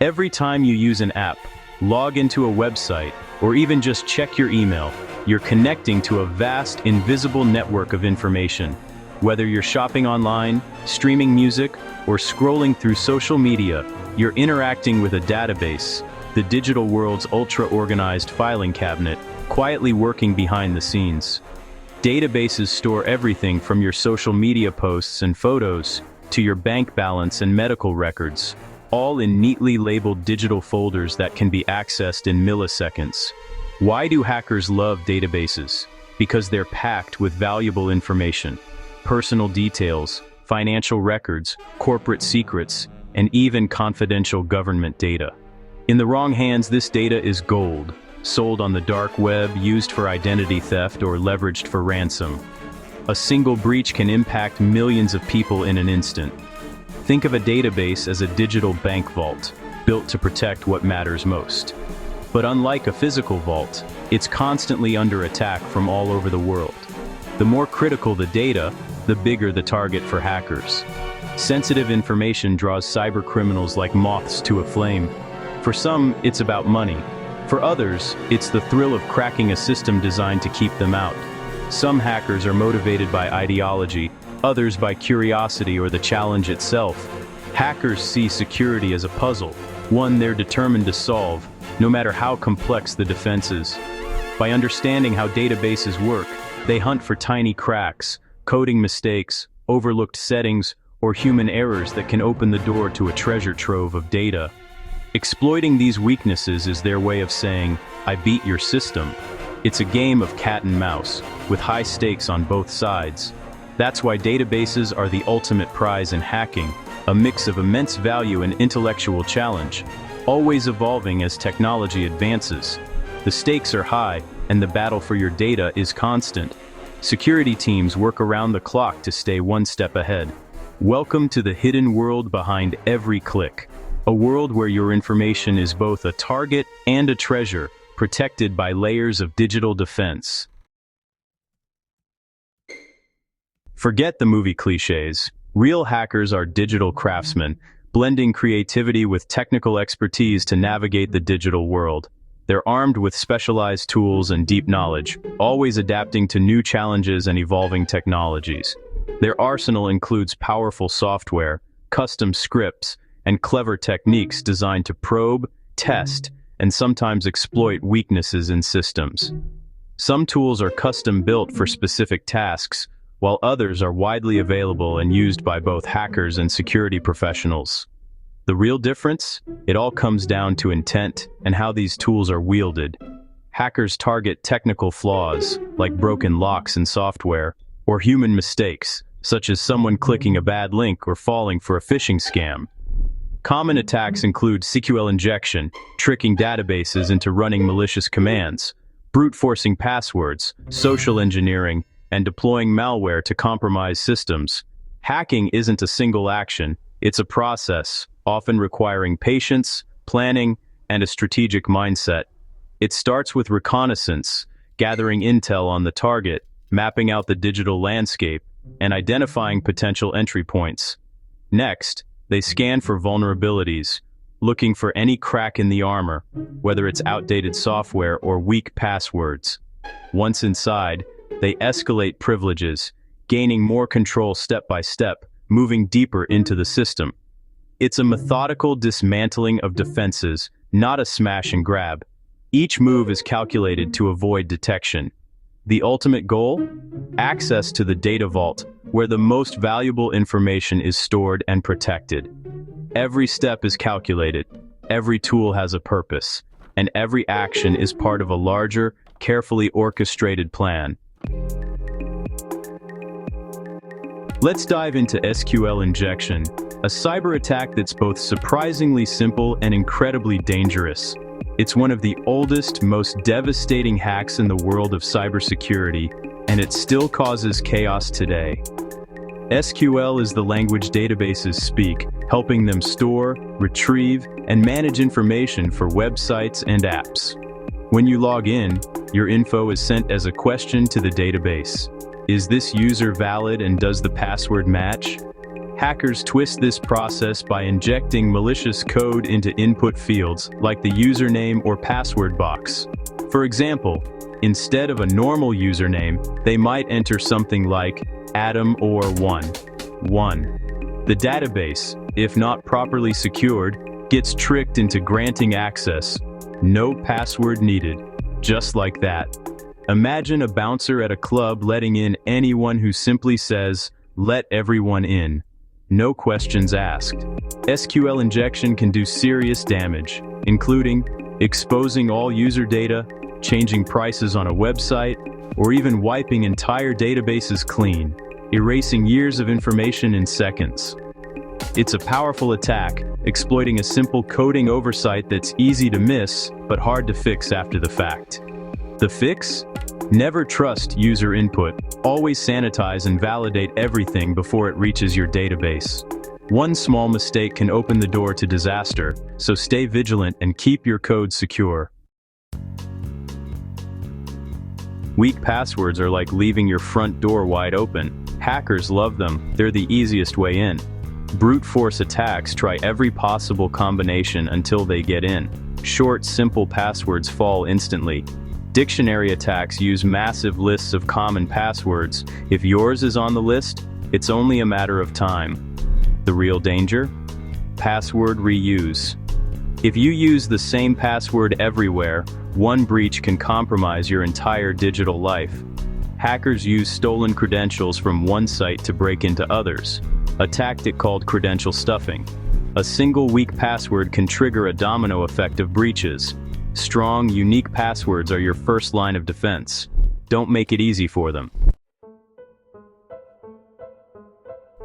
Every time you use an app, log into a website, or even just check your email, you're connecting to a vast, invisible network of information. Whether you're shopping online, streaming music, or scrolling through social media, you're interacting with a database, the digital world's ultra-organized filing cabinet, quietly working behind the scenes. Databases store everything from your social media posts and photos to your bank balance and medical records, all in neatly labeled digital folders that can be accessed in milliseconds. Why do hackers love databases? Because they're packed with valuable information, personal details, financial records, corporate secrets, and even confidential government data. In the wrong hands, this data is gold, sold on the dark web, used for identity theft, or leveraged for ransom. A single breach can impact millions of people in an instant. Think of a database as a digital bank vault, built to protect what matters most. But unlike a physical vault, it's constantly under attack from all over the world. The more critical the data, the bigger the target for hackers. Sensitive information draws cybercriminals like moths to a flame. For some, it's about money. For others, it's the thrill of cracking a system designed to keep them out. Some hackers are motivated by ideology, others by curiosity or the challenge itself. Hackers see security as a puzzle, one they're determined to solve, no matter how complex the defense is. By understanding how databases work, they hunt for tiny cracks, coding mistakes, overlooked settings, or human errors that can open the door to a treasure trove of data. Exploiting these weaknesses is their way of saying, "I beat your system." It's a game of cat and mouse, with high stakes on both sides. That's why databases are the ultimate prize in hacking, a mix of immense value and intellectual challenge, always evolving as technology advances. The stakes are high, and the battle for your data is constant. Security teams work around the clock to stay one step ahead. Welcome to the hidden world behind every click. A world where your information is both a target and a treasure, protected by layers of digital defense. Forget the movie cliches. Real hackers are digital craftsmen, blending creativity with technical expertise to navigate the digital world. They're armed with specialized tools and deep knowledge, always adapting to new challenges and evolving technologies. Their arsenal includes powerful software, custom scripts, and clever techniques designed to probe, test, and sometimes exploit weaknesses in systems. Some tools are custom-built for specific tasks, while others are widely available and used by both hackers and security professionals. The real difference? It all comes down to intent and how these tools are wielded. Hackers target technical flaws, like broken locks in software, or human mistakes, such as someone clicking a bad link or falling for a phishing scam. Common attacks include SQL injection, tricking databases into running malicious commands, brute-forcing passwords, social engineering, and deploying malware to compromise systems. Hacking isn't a single action, it's a process, often requiring patience, planning, and a strategic mindset. It starts with reconnaissance, gathering intel on the target, mapping out the digital landscape, and identifying potential entry points. Next, they scan for vulnerabilities, looking for any crack in the armor, whether it's outdated software or weak passwords. Once inside, they escalate privileges, gaining more control step by step, moving deeper into the system. It's a methodical dismantling of defenses, not a smash and grab. Each move is calculated to avoid detection. The ultimate goal? Access to the data vault, where the most valuable information is stored and protected. Every step is calculated, every tool has a purpose, and every action is part of a larger, carefully orchestrated plan. Let's dive into SQL Injection, a cyber attack that's both surprisingly simple and incredibly dangerous. It's one of the oldest, most devastating hacks in the world of cybersecurity, and it still causes chaos today. SQL is the language databases speak, helping them store, retrieve, and manage information for websites and apps. When you log in, your info is sent as a question to the database. Is this user valid and does the password match? Hackers twist this process by injecting malicious code into input fields, like the username or password box. For example, instead of a normal username, they might enter something like Adam or 1. The database, if not properly secured, gets tricked into granting access. No password needed. Just like that. Imagine a bouncer at a club letting in anyone who simply says, "Let everyone in." No questions asked. SQL injection can do serious damage, including exposing all user data, changing prices on a website, or even wiping entire databases clean, erasing years of information in seconds. It's a powerful attack, exploiting a simple coding oversight that's easy to miss, but hard to fix after the fact. The fix? Never trust user input. Always sanitize and validate everything before it reaches your database. One small mistake can open the door to disaster, so stay vigilant and keep your code secure. Weak passwords are like leaving your front door wide open. Hackers love them. They're the easiest way in. Brute force attacks try every possible combination until they get in. Short, simple passwords fall instantly. Dictionary attacks use massive lists of common passwords. If yours is on the list, it's only a matter of time. The real danger? Password reuse. If you use the same password everywhere, one breach can compromise your entire digital life. Hackers use stolen credentials from one site to break into others, a tactic called credential stuffing. A single weak password can trigger a domino effect of breaches. Strong, unique passwords are your first line of defense. Don't make it easy for them.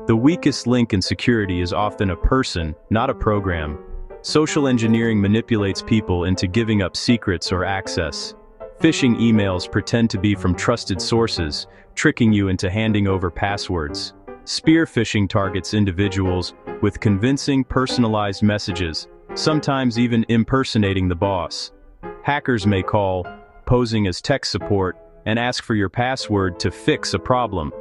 The weakest link in security is often a person, not a program. Social engineering manipulates people into giving up secrets or access. Phishing emails pretend to be from trusted sources, tricking you into handing over passwords. Spear phishing targets individuals with convincing, personalized messages, sometimes even impersonating the boss. Hackers may call, posing as tech support, and ask for your password to fix a problem.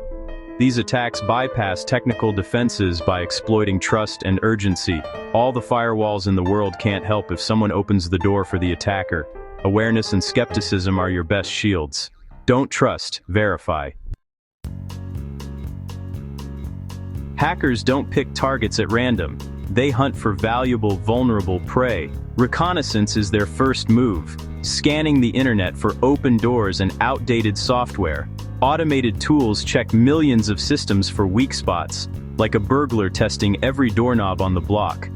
These attacks bypass technical defenses by exploiting trust and urgency. All the firewalls in the world can't help if someone opens the door for the attacker. Awareness and skepticism are your best shields. Don't trust, verify. Hackers don't pick targets at random. They hunt for valuable, vulnerable prey. Reconnaissance is their first move, scanning the internet for open doors and outdated software. Automated tools check millions of systems for weak spots, like a burglar testing every doorknob on the block.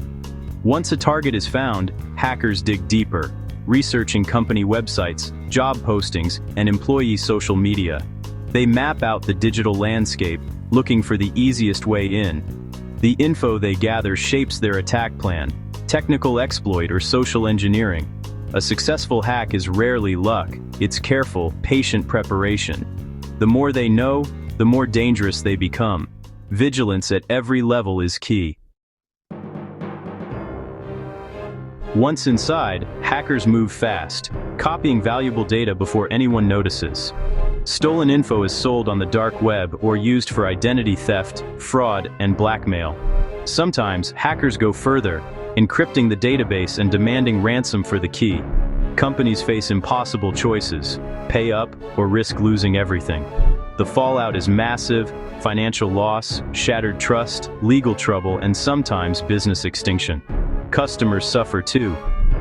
Once a target is found, hackers dig deeper, researching company websites, job postings, and employee social media. They map out the digital landscape, looking for the easiest way in. The info they gather shapes their attack plan, technical exploit or social engineering. A successful hack is rarely luck, it's careful, patient preparation. The more they know, the more dangerous they become. Vigilance at every level is key. Once inside, hackers move fast, copying valuable data before anyone notices. Stolen info is sold on the dark web or used for identity theft, fraud, and blackmail. Sometimes, hackers go further, encrypting the database and demanding ransom for the key. Companies face impossible choices: pay up or risk losing everything. The fallout is massive: financial loss, shattered trust, legal trouble, and sometimes business extinction. Customers suffer too.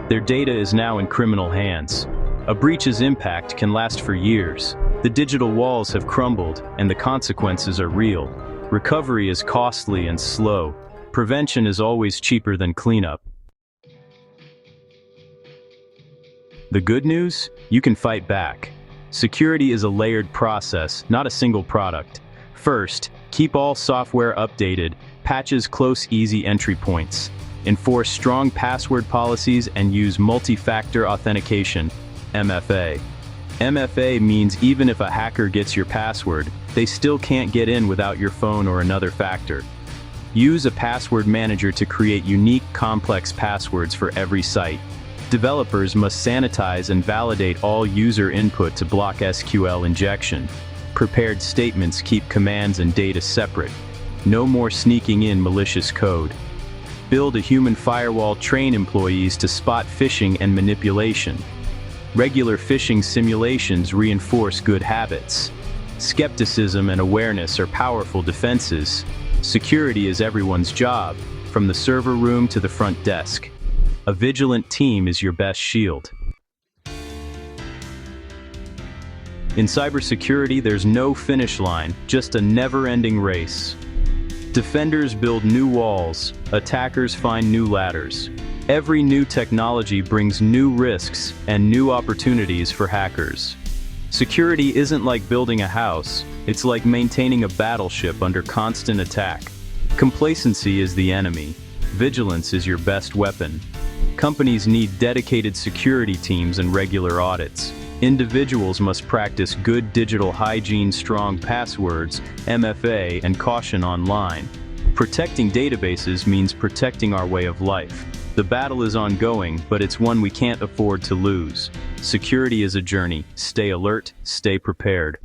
Their data is now in criminal hands. A breach's impact can last for years. The digital walls have crumbled, and the consequences are real. Recovery is costly and slow. Prevention is always cheaper than cleanup. The good news? You can fight back. Security is a layered process, not a single product. First, keep all software updated, patches close easy entry points. Enforce strong password policies and use multi-factor authentication, MFA. MFA means even if a hacker gets your password, they still can't get in without your phone or another factor. Use a password manager to create unique, complex passwords for every site. Developers must sanitize and validate all user input to block SQL injection. Prepared statements keep commands and data separate. No more sneaking in malicious code. Build a human firewall, train employees to spot phishing and manipulation. Regular phishing simulations reinforce good habits. Skepticism and awareness are powerful defenses. Security is everyone's job, from the server room to the front desk. A vigilant team is your best shield. In cybersecurity, there's no finish line, just a never-ending race. Defenders build new walls, attackers find new ladders. Every new technology brings new risks and new opportunities for hackers. Security isn't like building a house, it's like maintaining a battleship under constant attack. Complacency is the enemy. Vigilance is your best weapon. Companies need dedicated security teams and regular audits. Individuals must practice good digital hygiene, strong passwords, MFA, and caution online. Protecting databases means protecting our way of life. The battle is ongoing, but it's one we can't afford to lose. Security is a journey. Stay alert, stay prepared.